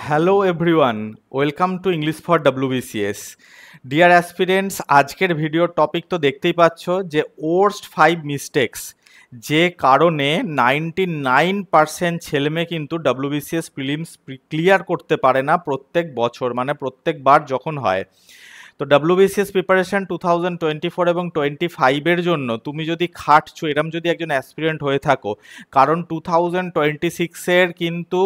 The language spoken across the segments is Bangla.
Hello everyone, welcome to English for WBCS। Deer aspirants, আজকের ভিডিওর টপিক তো দেখতেই পাচ্ছ যে ওয়ার্স্ট 5 মিস্টেক্স, যে কারণে 99% ছেলেমেয়ে কিন্তু WBCS প্রিলিমস ক্লিয়ার করতে পারে না প্রত্যেক বছর, মানে প্রত্যেকবার যখন হয়। তো WBCS প্রিপারেশন 2024 এবং 25-এর জন্য তুমি যদি খাটছো, এরম যদি একজন অ্যাসপিরেন্ট হয়ে থাকো, কারণ 2026-এর কিন্তু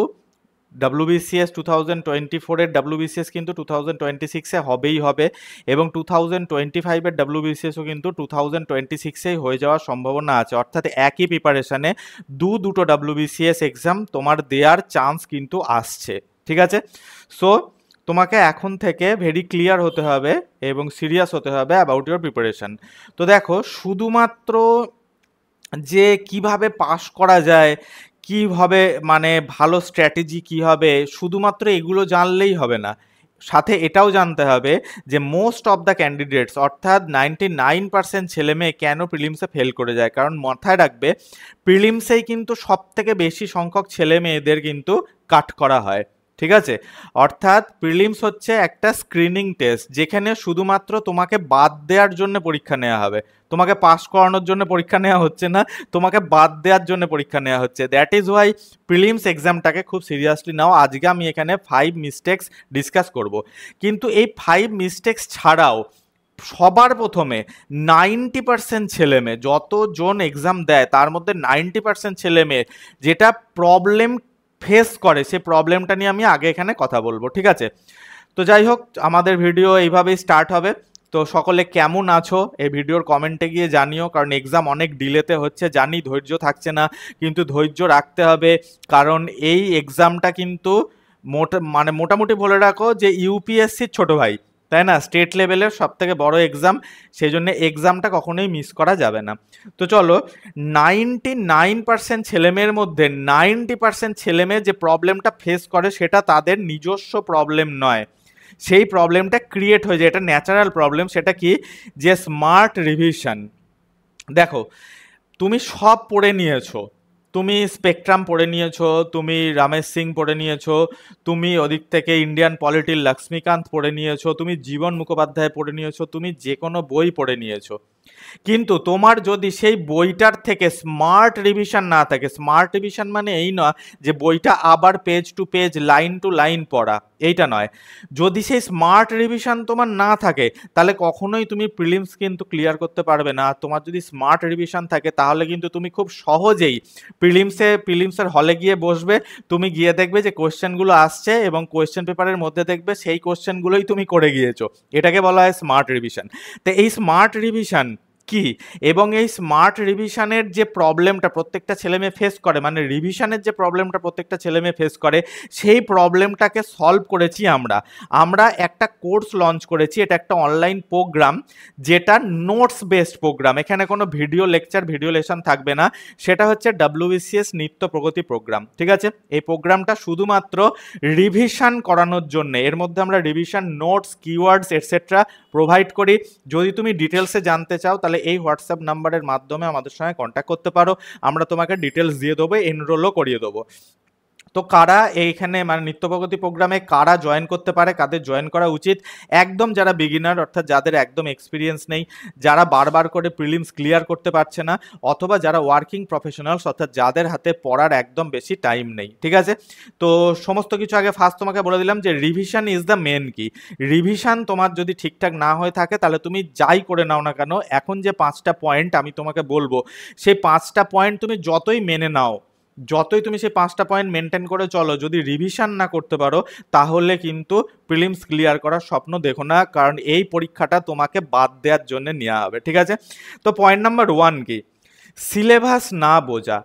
WBCS 2024-এর WBCS কিন্তু 2026-এ হবেই হবে, এবং 2025-এর WBCSও কিন্তু 2026-এই হয়ে যাওয়ার সম্ভাবনা আছে। অর্থাৎ একই প্রিপারেশানে দুটো WBCS এক্সাম তোমার দেওয়ার চান্স কিন্তু আসছে। ঠিক আছে, সো তোমাকে এখন থেকে ভেরি ক্লিয়ার হতে হবে এবং সিরিয়াস হতে হবে অ্যাবাউট ইউর প্রিপারেশান। তো দেখো, শুধুমাত্র যে কিভাবে পাস করা যায়, কিভাবে মানে ভালো স্ট্র্যাটেজি কী হবে, শুধুমাত্র এগুলো জানলেই হবে না, সাথে এটাও জানতে হবে যে মোস্ট অফ দ্য ক্যান্ডিডেটস অর্থাৎ 99% ছেলেমেয়ে কেন প্রিলিমসে ফেল করে যায়। কারণ মাথায় রাখবে, প্রিলিমসেই কিন্তু সব থেকে বেশি সংখ্যক ছেলে মেয়েদের কিন্তু কাট করা হয়। ঠিক আছে, অর্থাৎ প্রিলিমস হচ্ছে একটা স্ক্রিনিং টেস্ট, যেখানে শুধুমাত্র তোমাকে বাদ দেওয়ার জন্য পরীক্ষা নেওয়া হবে, তোমাকে পাস করানোর জন্য পরীক্ষা নেওয়া হচ্ছে না, তোমাকে বাদ দেওয়ার জন্য পরীক্ষা নেওয়া হচ্ছে। দ্যাট ইজ ওয়াই প্রিলিমস এক্সামটাকে খুব সিরিয়াসলি নাও। আজকে আমি এখানে 5 মিস্টেক্স ডিসকাস করব, কিন্তু এই 5 মিস্টেক্স ছাড়াও সবার প্রথমে 90% ছেলেমেয়ে, যতজন এক্সাম দেয় তার মধ্যে 90% ছেলেমেয়ে যেটা প্রবলেম ফেস করে, সেই প্রবলেমটা নিয়ে আমি আগে এখানে কথা বলবো। ঠিক আছে, তো যাই হোক, আমাদের ভিডিও এইভাবেই স্টার্ট হবে। তো সকলে কেমন আছো এই ভিডিওর কমেন্টে গিয়ে জানিও, কারণ এক্সাম অনেক ডিলেতে হচ্ছে জানি, ধৈর্য থাকছে না, কিন্তু ধৈর্য রাখতে হবে, কারণ এই এক্সামটা কিন্তু মোটামুটি বলে রাখো যে ইউপিএসসির ছোট ভাই, তাই না, স্টেট লেভেলের সব থেকে বড় এক্সাম, সেই জন্য এক্সামটা কখনোই মিস করা যাবে না। তো চলো, 99% ছেলেমেয়ের মধ্যে 90% ছেলেমেয়ে যে প্রবলেমটা ফেস করে সেটা তাদের নিজস্ব প্রবলেম নয়, সেই প্রবলেমটা ক্রিয়েট হয়ে যায়, এটা ন্যাচারাল প্রবলেম। সেটা কি, যে স্মার্ট রিভিশন। দেখো, তুমি সব পড়ে নিয়েছো, তুমি স্পেকট্রাম পড়ে নিয়েছো, তুমি রমেশ সিং পড়ে নিয়েছো, তুমি ওদিক থেকে ইন্ডিয়ান পলিটির লক্ষ্মীকান্ত পড়ে নিয়েছো, তুমি জীবন মুখোপাধ্যায় পড়ে নিয়েছো, তুমি যে কোনো বই পড়ে নিয়েছো, কিন্তু তোমার যদি সেই বইটার থেকে স্মার্ট রিভিশন না থাকে, স্মার্ট রিভিশন মানে এই নয় যে বইটা আবার page to page line to line পড়া, এইটা নয়, যদি সেই স্মার্ট রিভিশন তোমার না থাকে তাহলে কখনোই তুমি প্রিলিমস কিন্তু ক্লিয়ার করতে পারবে না। তোমার যদি স্মার্ট রিভিশন থাকে তাহলে কিন্তু তুমি খুব সহজেই প্রিলিমসের হলে গিয়ে বসবে, তুমি গিয়ে দেখবে যে কোয়েশ্চেনগুলো আসছে এবং কোয়েশ্চেন পেপারের মধ্যে দেখবে সেই কোয়েশ্চেনগুলোই তুমি করে গিয়েছো, এটাকে বলা হয় স্মার্ট রিভিশন। তো এই স্মার্ট রিভিশন কি, এবং এই স্মার্ট রিভিশনের যে প্রবলেমটা প্রত্যেকটা ছেলেমেয়ে ফেস করে, মানে রিভিশনের যে প্রবলেমটা প্রত্যেকটা ছেলেমেয়ে ফেস করে, সেই প্রবলেমটাকে সলভ করেছি আমরা একটা কোর্স লঞ্চ করেছি। এটা একটা অনলাইন প্রোগ্রাম, যেটা নোটস বেসড প্রোগ্রাম, এখানে কোনো ভিডিও লেকচার ভিডিও লেসন থাকবে না, সেটা হচ্ছে WBCS নিত্য প্রগতি প্রোগ্রাম। ঠিক আছে, এই প্রোগ্রামটা শুধুমাত্র রিভিশন করানোর জন্য, এর মধ্যে আমরা revision notes, keywords etcetera provide করি। যদি তুমি ডিটেলসে জানতে চাও তাহলে এই হোয়াটসঅ্যাপ নাম্বারের মাধ্যমে আমাদের সঙ্গে কন্ট্যাক্ট করতে পারো, আমরা তোমাকে ডিটেলস দিয়ে দেবো, এনরোলও করিয়ে দেবো। তো কারা এইখানে মানে নিত্য প্রগতি প্রোগ্রামে কারা জয়েন করতে পারে, কাদের জয়েন করা উচিত, একদম যারা বিগিনার অর্থাৎ যাদের একদম এক্সপিরিয়েন্স নেই, যারা বারবার করে প্রিলিমস ক্লিয়ার করতে পারছে না, অথবা যারা ওয়ার্কিং প্রফেশনালস অর্থাৎ যাদের হাতে পড়ার একদম বেশি টাইম নেই। ঠিক আছে, তো সমস্ত কিছু আগে ফার্স্ট তোমাকে বলে দিলাম যে রিভিশন ইজ দ্য মেন কি। রিভিশন তোমার যদি ঠিকঠাক না হয়ে থাকে তাহলে তুমি যাই করে নাও না কেন, এখন যে 5টা পয়েন্ট আমি তোমাকে বলবো, সেই 5টা পয়েন্ট তুমি যতই মেনে নাও, যতই তুমি সেই 5টা পয়েন্ট মেনটেন করে চলো, যদি রিভিশন না করতে পারো তাহলে কিন্তু প্রিলিমস ক্লিয়ার করার স্বপ্ন দেখো না, কারণ এই পরীক্ষাটা তোমাকে বাদ দেওয়ার জন্য নেওয়া হবে। ঠিক আছে, তো পয়েন্ট নাম্বার 1 কি, সিলেবাস না বোঝা।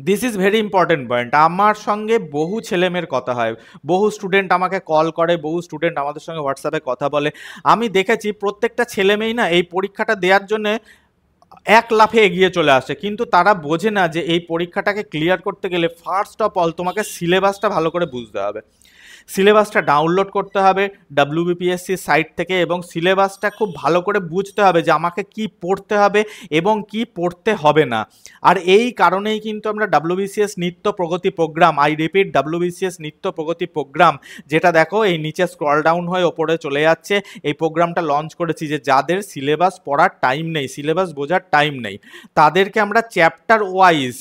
This is very important point. আমার সঙ্গে বহু ছেলেমেয়ের কথা হয়, বহু স্টুডেন্ট আমাকে কল করে, বহু স্টুডেন্ট আমাদের সঙ্গে হোয়াটসঅ্যাপে কথা বলে, আমি দেখেছি প্রত্যেকটা ছেলেমেয়েই না এই পরীক্ষাটা দেওয়ার জন্য এক লাফে এগিয়ে চলে আসে, কিন্তু তারা বোঝে না যে এই পরীক্ষাটাকে ক্লিয়ার করতে গেলে ফার্স্ট অফ অল তোমাকে সিলেবাসটা ভালো করে বুঝতে হবে। সিলেবাসটা ডাউনলোড করতে হবে WBPSC সাইট থেকে, এবং সিলেবাসটা খুব ভালো করে বুঝতে হবে যে আমাকে কি পড়তে হবে এবং কি পড়তে হবে না। আর এই কারণেই কিন্তু আমরা WBCS নিত্য প্রগতি প্রোগ্রাম, আই রিপিট WBCS নিত্য প্রগতি প্রোগ্রাম, যেটা দেখো এই নিচে স্ক্রল ডাউন হয়ে ওপরে চলে যাচ্ছে, এই প্রোগ্রামটা লঞ্চ করেছি যে যাদের সিলেবাস পড়ার টাইম নেই, সিলেবাস বোঝার টাইম নেই, তাদেরকে আমরা চ্যাপ্টার ওয়াইজ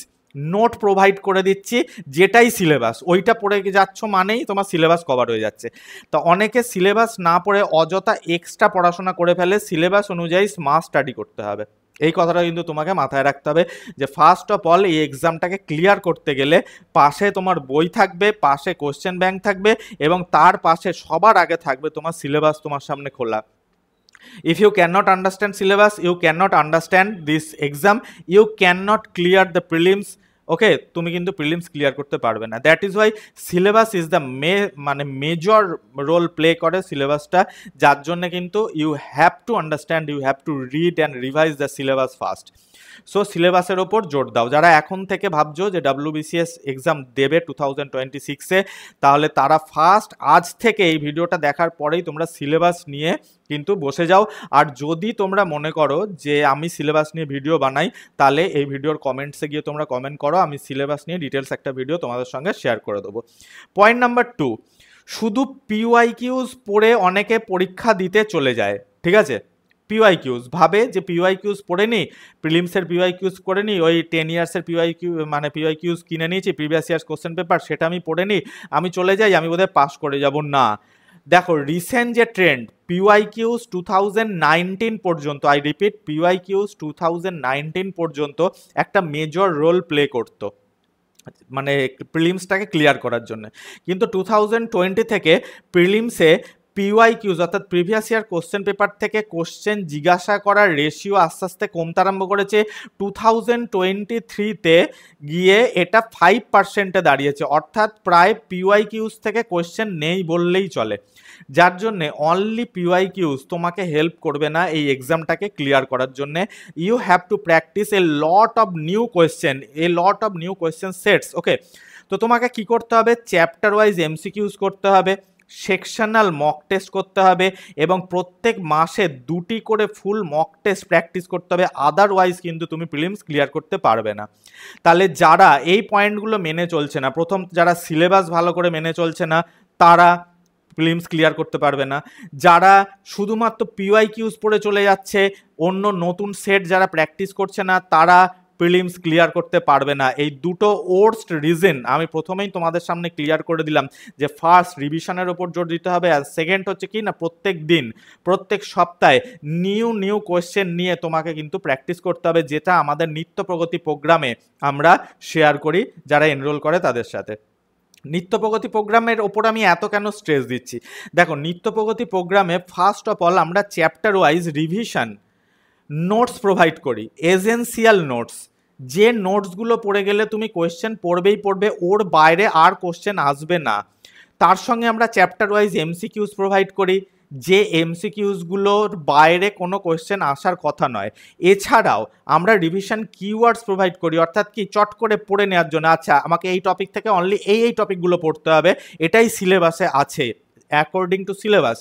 নোট প্রোভাইড করে দিচ্ছি, যেটাই সিলেবাস ওইটা পড়ে যাচ্ছ মানেই তোমার সিলেবাস কভার হয়ে যাচ্ছে। তো অনেকে সিলেবাস না পড়ে অযথা এক্সট্রা পড়াশোনা করে ফেলে, সিলেবাস অনুযায়ী স্মার্ট স্টাডি করতে হবে। এই কথাটা কিন্তু তোমাকে মাথায় রাখতে হবে যে ফার্স্ট অফ অল এই এক্সামটাকে ক্লিয়ার করতে গেলে পাশে তোমার বই থাকবে, পাশে কোশ্চেন ব্যাংক থাকবে, এবং তার পাশে সবার আগে থাকবে তোমার সিলেবাস তোমার সামনে খোলা। If you cannot understand syllabus, you cannot understand this exam, you cannot clear the prelims, ওকে, তুমি কিন্তু প্রিলিমস ক্লিয়ার করতে পারবে না। That is why syllabus is the মানে মেজর রোল প্লে করে সিলেবাসটা, যার জন্য কিন্তু you have to understand, you have to read and revise the syllabus first. So সিলেবাসের ওপর জোর দাও। যারা এখন থেকে ভাবছো যে WBCS এক্সাম দেবে 2026-এ, তাহলে তারা ফার্স্ট আজ থেকে এই ভিডিওটা দেখার পরেই তোমরা সিলেবাস নিয়ে কিন্তু বসে যাও। আর যদি তোমরা মনে করো যে আমি সিলেবাস নিয়ে ভিডিও বানাই, তাহলে এই ভিডিওর কমেন্টসে গিয়ে তোমরা কমেন্ট করো, আমি সিলেবাস নিয়ে ডিটেলস একটা ভিডিও তোমাদের সঙ্গে শেয়ার করে দেবো। পয়েন্ট নাম্বার 2, শুধু PYQs পড়ে অনেকে পরীক্ষা দিতে চলে যায়, ঠিক আছে? PYQs ভাবে যে PYQs পড়ে নি, প্রিলিমসের PYQs করে নি, ওই 10 ইয়ার্সের PYQs কিনে নিয়েছি, প্রিভিয়াস ইয়ার্স কোশ্চেন পেপার, সেটা আমি পড়ে নি, আমি চলে যাই, আমি বোধহয় পাস করে যাব। না, দেখো রিসেন্ট যে ট্রেন্ড, PYQs 2019 পর্যন্ত, আই রিপিট PYQs 2019 পর্যন্ত একটা মেজর রোল প্লে করতো মানে প্রিলিমসটাকে ক্লিয়ার করার জন্য। কিন্তু 2020 থেকে প্রিলিমসে PYQs অর্থাৎ প্রিভিয়াস ইয়ার কোশ্চেন পেপার থেকে কোশ্চেন জিজ্ঞাসা করার রেশিও আস্তে আস্তে কমতে আরম্ভ করেছে। 2023-তে গিয়ে এটা 5%-এ দাঁড়িয়েছে, অর্থাৎ প্রায় PYQs থেকে কোশ্চেন নেই বললেই চলে। যার জন্যে অনলি PYQs তোমাকে হেল্প করবে না এই এক্সামটাকে ক্লিয়ার করার জন্যে। You have to practice a lot of new question sets, okay? তো তোমাকে কি করতে হবে? চ্যাপ্টার ওয়াইজ MCQs করতে হবে, সেকশনাল মক টেস্ট করতে হবে, এবং প্রত্যেক মাসে 2টি করে ফুল মক টেস্ট প্র্যাকটিস করতে হবে, আদারওয়াইজ কিন্তু তুমি প্রিলিমস ক্লিয়ার করতে পারবে না। তাহলে যারা এই পয়েন্টগুলো মেনে চলছে না, প্রথম যারা সিলেবাস ভালো করে মেনে চলছে না, তারা প্রিলিমস ক্লিয়ার করতে পারবে না। যারা শুধুমাত্র PYQs পড়ে চলে যাচ্ছে, অন্য নতুন সেট যারা প্র্যাকটিস করছে না, তারা প্রিলিমস ক্লিয়ার করতে পারবে না। এই দুটো ওর্স্ট রিজন আমি প্রথমেই তোমাদের সামনে ক্লিয়ার করে দিলাম যে ফার্স্ট রিভিশনের ওপর জোর দিতে হবে, আর সেকেন্ড হচ্ছে কি না, প্রত্যেক দিন প্রত্যেক সপ্তাহে নিউ কোয়েশ্চেন নিয়ে তোমাকে কিন্তু প্র্যাকটিস করতে হবে, যেটা আমাদের নিত্য প্রগতি প্রোগ্রামে আমরা শেয়ার করি যারা এনরোল করে তাদের সাথে। নিত্য প্রগতি প্রোগ্রামের ওপর আমি এত কেন স্ট্রেস দিচ্ছি? দেখো, নিত্য প্রগতি প্রোগ্রামে ফার্স্ট অফ অল আমরা chapter wise revision notes provide করি, এসেনশিয়াল নোটস, যে নোটসগুলো পড়ে গেলে তুমি কোয়েশ্চেন পড়বেই পড়বে, ওর বাইরে আর কোয়েশ্চেন আসবে না। তার সঙ্গে আমরা চ্যাপ্টার ওয়াইজ MCQs প্রোভাইড করি, যে MCQsগুলোর বাইরে কোনো কোয়েশ্চেন আসার কথা নয়। এছাড়াও আমরা রিভিশন কিওয়ার্ডস প্রোভাইড করি, অর্থাৎ কি চট করে পড়ে নেওয়ার জন্য, আচ্ছা আমাকে এই টপিক থেকে অনলি এই টপিকগুলো পড়তে হবে, এটাই সিলেবাসে আছে অ্যাকর্ডিং টু সিলেবাস।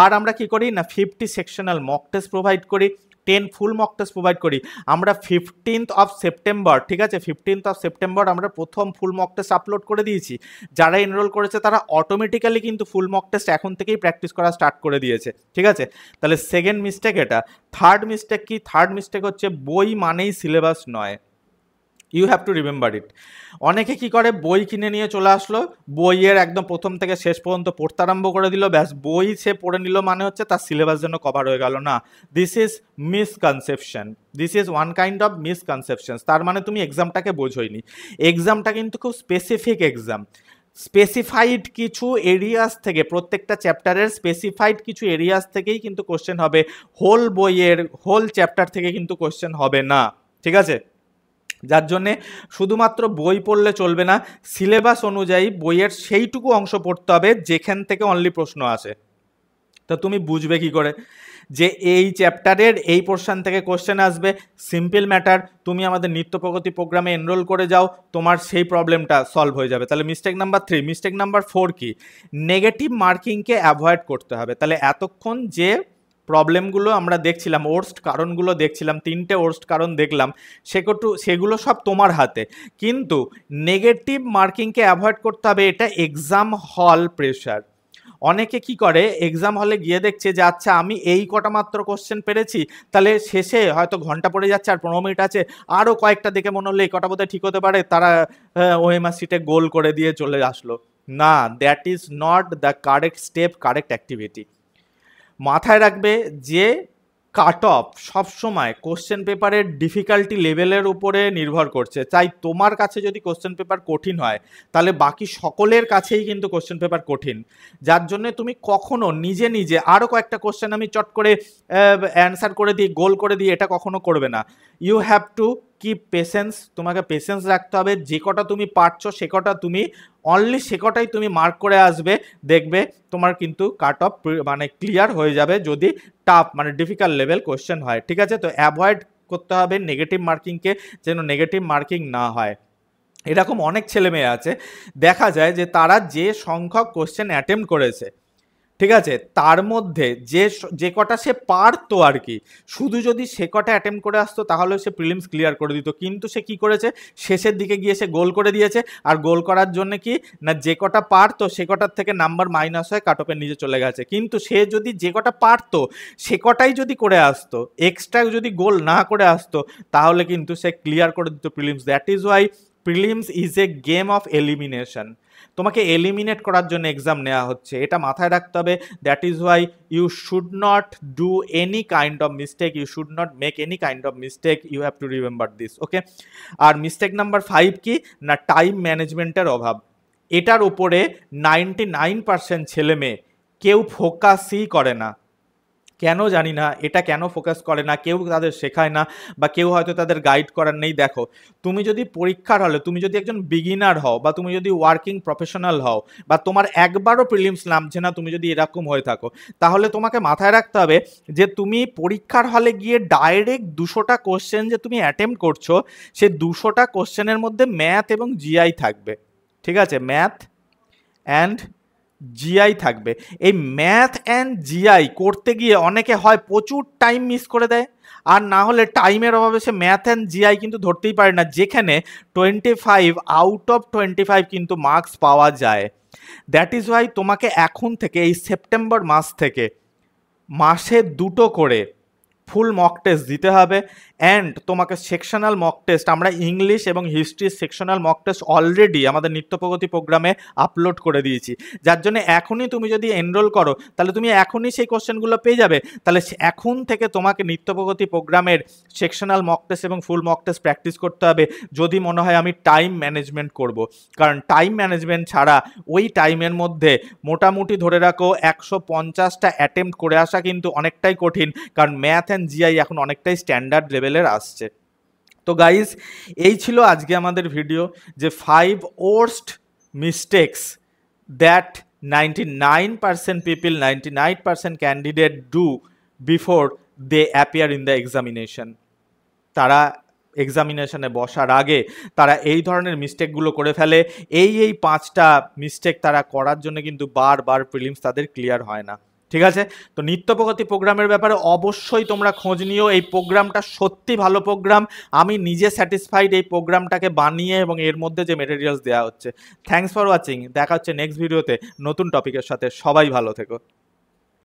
আর আমরা কি করি না, 50 সেকশনাল মক টেস্ট প্রোভাইড করি, 10 ফুল মক টেস্ট প্রোভাইড করি। আমরা 15th of September, ঠিক আছে, 15th of September আমরা প্রথম ফুল মক টেস্ট আপলোড করে দিয়েছি। যারা এনরোল করেছে তারা অটোমেটিক্যালি কিন্তু ফুল মক টেস্ট এখন থেকেই প্র্যাকটিস করা স্টার্ট করে দিয়েছে, ঠিক আছে? তাহলে সেকেন্ড মিস্টেক এটা। থার্ড মিস্টেক কি? থার্ড মিস্টেক হচ্ছে বই মানেই সিলেবাস নয়। You have to remember it. অনেকে কি করে, বই কিনে নিয়ে চলে আসলো, বইয়ের একদম প্রথম থেকে শেষ পর্যন্ত পড়তে আরম্ভ করে দিল, ব্যাস বই সে পড়ে নিল মানে হচ্ছে তার সিলেবাস যেন কভার হয়ে গেল। না, this is misconception, this is one kind of misconception. তার মানে তুমি এক্সামটাকে বোঝোইনি। এক্সামটা কিন্তু খুব স্পেসিফিক এক্সাম, স্পেসিফাইড কিছু এরিয়াস থেকে, প্রত্যেকটা চ্যাপ্টারের স্পেসিফাইড কিছু এরিয়াস থেকেই কিন্তু কোশ্চেন হবে, হোল বইয়ের হোল চ্যাপ্টার থেকে কিন্তু কোশ্চেন হবে না, ঠিক আছে? যার জন্যে শুধুমাত্র বই পড়লে চলবে না, সিলেবাস অনুযায়ী বইয়ের সেইটুকু অংশ পড়তে হবে যেখান থেকে অনলি প্রশ্ন আসে, তো তুমি বুঝবে কি করে যে এই চ্যাপ্টারের এই পোর্শন থেকে কোশ্চেন আসবে? সিম্পল ম্যাটার, তুমি আমাদের নিত্য প্রগতি প্রোগ্রামে এনরোল করে যাও, তোমার সেই প্রবলেমটা সলভ হয়ে যাবে। তাহলে মিস্টেক নাম্বার 3। মিস্টেক নাম্বার 4 কি? নেগেটিভ মার্কিংকে অ্যাভয়েড করতে হবে। তাহলে এতক্ষণ যে প্রবলেমগুলো আমরা দেখছিলাম, ওর্স্ট কারণগুলো দেখছিলাম, 3টে ওর্স্ট কারণ দেখলাম, সেগুলো সব তোমার হাতে, কিন্তু নেগেটিভ মার্কিংকে অ্যাভয়েড করতে হবে, এটা এক্সাম হল প্রেশার। অনেকে কি করে, এক্সাম হলে গিয়ে দেখছে যে আচ্ছা আমি এই কটা মাত্র কোশ্চেন পেরেছি, তাহলে শেষে হয়তো ঘন্টা পড়ে যাচ্ছে আর 15 মিনিট আছে, আরও কয়েকটা দেখে মনে হলো এই কটা বোধহয় ঠিক হতে পারে, তারা ওএমআর শিটে গোল করে দিয়ে চলে আসলো। না, that is not the correct step, correct activity. মাথায় রাখবে যে কাট অফ সবসময় কোশ্চেন পেপারের ডিফিকাল্টি লেভেলের উপরে নির্ভর করছে। তাই তোমার কাছে যদি কোশ্চেন পেপার কঠিন হয়, তাহলে বাকি সকলের কাছেই কিন্তু কোশ্চেন পেপার কঠিন, যার জন্য তুমি কখনো নিজে নিজে আরও কয়েকটা কোশ্চেন আমি চট করে অ্যান্সার করে দিই, গোল করে দিই, এটা কখনো করবে না। You have to keep patience, তোমাকে পেশেন্স রাখতে হবে। যে কটা তুমি পারছো সে কটা তুমি অনলি সে কটাই তুমি মার্ক করে আসবে, দেখবে তোমার কিন্তু কাট অফ মানে ক্লিয়ার হয়ে যাবে যদি টাফ মানে ডিফিকাল্ট লেভেল কোশ্চেন হয়। ঠিক আছে, তো অ্যাভয়েড করতে হবে নেগেটিভ মার্কিংকে, যেন নেগেটিভ মার্কিং না হয়। এরকম অনেক ছেলে মেয়ে আছে, দেখা যায় যে তারা যে সংখ্যক কোশ্চেন অ্যাটেম্প করেছে, ঠিক আছে, তার মধ্যে যে কটা সে পারতো আর কি, শুধু যদি সে কটা অ্যাটেম্প করে আসতো তাহলে সে প্রিলিমস ক্লিয়ার করে দিত, কিন্তু সে কি করেছে, শেষের দিকে গিয়ে সে গোল করে দিয়েছে। আর গোল করার জন্য কি না, যে কটা পারতো সে কটার থেকে নাম্বার মাইনাস হয়ে কাট অফের নিচে চলে গেছে। কিন্তু সে যদি যে কটা পারতো সে কটাই যদি করে আসতো, এক্সট্রা যদি গোল না করে আসতো, তাহলে কিন্তু সে ক্লিয়ার করে দিত prelims. That is why prelims is a game of elimination. তোমাকে এলিমিনেট করার জন্য এক্সাম নেওয়া হচ্ছে, এটা মাথায় রাখতে হবে। That is why you should not do any kind of mistake, you should not make any kind of mistake, you have to remember this, okay. আর মিস্টেক নাম্বার 5 কি না, টাইম ম্যানেজমেন্টের অভাব। এটার উপরে 99% ছেলে মেয়ে কেউ ফোকাসই করে না। কেন জানি না, এটা কেন ফোকাস করে না, কেউ তাদের শেখায় না, বা কেউ হয়তো তাদের গাইড করার নেই। দেখো, তুমি যদি পরীক্ষার হলে তুমি যদি একজন বিগিনার হও, বা তুমি যদি ওয়ার্কিং প্রফেশনাল হও, বা তোমার একবারও প্রিলিমস নামছে না, তুমি যদি এরকম হয়ে থাকো, তাহলে তোমাকে মাথায় রাখতে হবে যে তুমি পরীক্ষার হলে গিয়ে ডাইরেক্ট 200টা কোশ্চেন যে তুমি অ্যাটেম্প করছো, সে 200টা কোশ্চেনের মধ্যে ম্যাথ এবং জিআই থাকবে। ঠিক আছে, ম্যাথ অ্যান্ড জিআই থাকবে। এই ম্যাথ অ্যান্ড জিআই করতে গিয়ে অনেকে হয় প্রচুর টাইম মিস করে দেয়, আর না হলে টাইমের অভাবে সে ম্যাথ অ্যান্ড জিআই কিন্তু ধরতেই পারে না, যেখানে 25 আউট অফ 25 কিন্তু মার্কস পাওয়া যায়। দ্যাট ইজ ওয়াই তোমাকে এখন থেকে এই সেপ্টেম্বর মাস থেকে মাসে 2টো করে ফুল মক টেস্ট দিতে হবে। অ্যান্ড তোমাকে সেকশনাল মক টেস্ট, আমরা ইংলিশ এবং হিস্ট্রির সেকশনাল মক টেস্ট অলরেডি আমাদের নিত্য প্রগতি প্রোগ্রামে আপলোড করে দিয়েছি, যার জন্য এখনই তুমি যদি এনরোল করো তাহলে তুমি এখনই সেই কোশ্চেনগুলো পেয়ে যাবে। তাহলে এখন থেকে তোমাকে নিত্য প্রগতি প্রোগ্রামের সেকশনাল মক টেস্ট এবং ফুল মক টেস্ট প্র্যাকটিস করতে হবে, যদি মনে হয় আমি টাইম ম্যানেজমেন্ট করব। কারণ টাইম ম্যানেজমেন্ট ছাড়া ওই টাইমের মধ্যে মোটামুটি ধরে রাখো 150টা অ্যাটেম্প্ট করে আসা কিন্তু অনেকটাই কঠিন, কারণ ম্যাথ অ্যান্ড জিআই এখন অনেকটাই স্ট্যান্ডার্ড লেভেলের আসছে। তো গাইজ, এই ছিল আজকে আমাদের ভিডিও, যে 5 worst mistakes that 99% people, 99% candidate do before they appear in the examination. তারা এক্সামিনেশনে বসার আগে তারা এই ধরনের মিস্টেকগুলো করে ফেলে। এই 5টা মিস্টেক তারা করার জন্য কিন্তু বারবার প্রিলিমস তাদের ক্লিয়ার হয় না। ঠিক আছে, তো নিত্য প্রগতি প্রোগ্রামের ব্যাপারে অবশ্যই তোমরা খোঁজ নিও। এই প্রোগ্রামটা সত্যি ভালো প্রোগ্রাম, আমি নিজে স্যাটিসফাইড এই প্রোগ্রামটাকে বানিয়ে এবং এর মধ্যে যে মেটেরিয়ালস দেওয়া হচ্ছে। থ্যাঙ্কস ফর ওয়াচিং, দেখা হচ্ছে নেক্সট ভিডিওতে নতুন টপিকের সাথে। সবাই ভালো থেকো।